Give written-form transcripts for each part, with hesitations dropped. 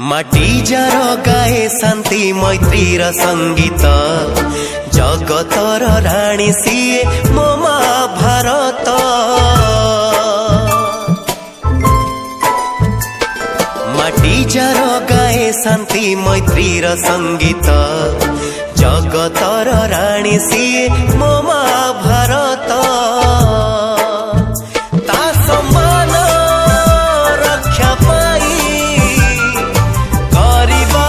माटी जार गाए शांति मैत्रीर संगीत जगतर राणी सीए मो महाभारत। माटी जार गाए शांति मैत्रीर संगीत जगतर राणी सीए मो महाभारत। ता सम्मान रक्षा पाई करिबा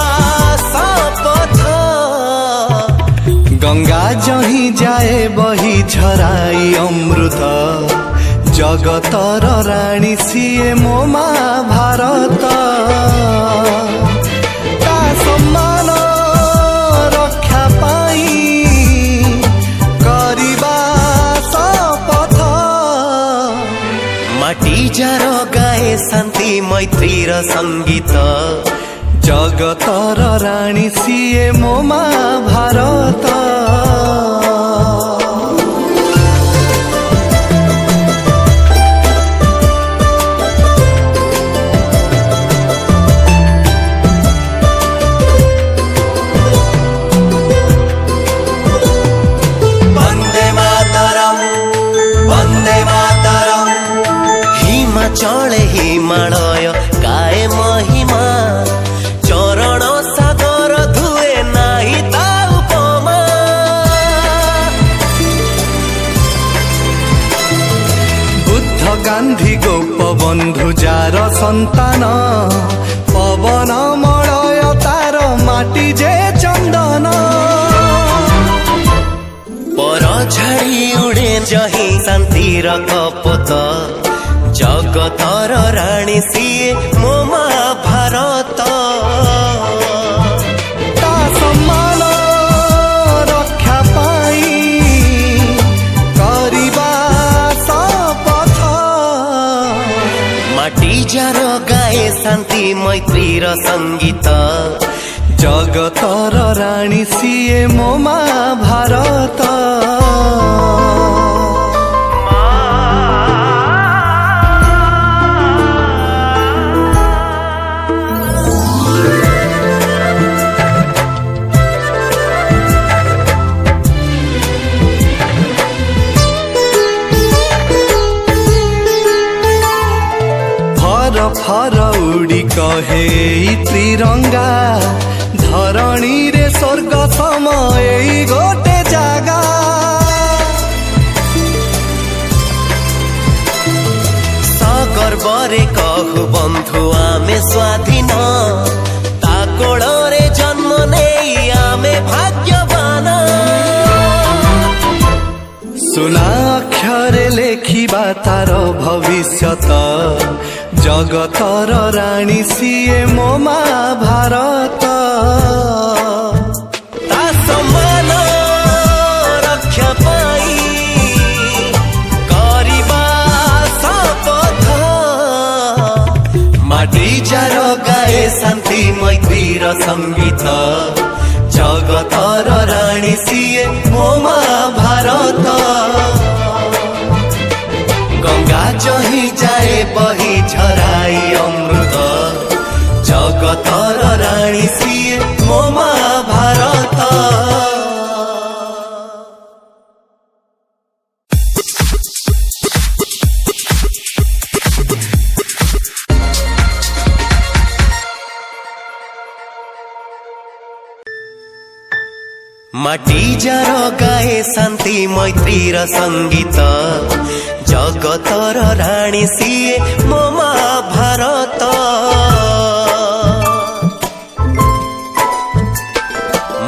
शपथ। गंगा जही जाए बही झराई अमृत जगतर राणी सीए मो महाभारत। ता सम्मान रक्षा पाई करिबा शपथ। माटी जार गाए शांति मैत्रीर संगीत जगतर राणी सीए मो महाभारत। चले हिमालय गाए महिमा चरण सागर धुए नाही ता उपमा। बुद्ध गांधी गोपबंधु जार संतान पवन मलय तार माटी जे चंदन। पर झाड़ी उड़े जही शांतिर कपोत जगतर राणी सीए मो महाभारत। ता सम्मान रक्षा पाई करिबा शपथ। माटी जार गाए शांति मैत्रीर संगीत जगतर राणी सीए मो महाभारत। फर उड़ी कहे त्रिरंगा धरणी रे स्वर्ग समय गोटे जागा। सगर्वरे कहु बंधु आमे स्वाधीन ता कोଳରେ जन्म नेई आमे भाग्यवान। सुना अक्षरे लेखिबा तार भविष्यत जगतर राणी सीए मो महाभारत। ता सम्मान रक्षा पाई करिबा शपथ। माटी जार गाए शांति मैत्रीर संगीत जगतर राणी सीए मो महाभारत। गंगा जही जाए बही झराई अमृत जगतर राणी सीए मो महाभारत। माटी जार गाए शांति मैत्रीर संगीत जगतर राणी सीए मो महाभारत।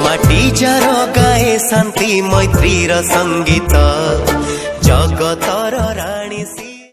माटी जार गाए शांति मैत्रीर संगीत जगतर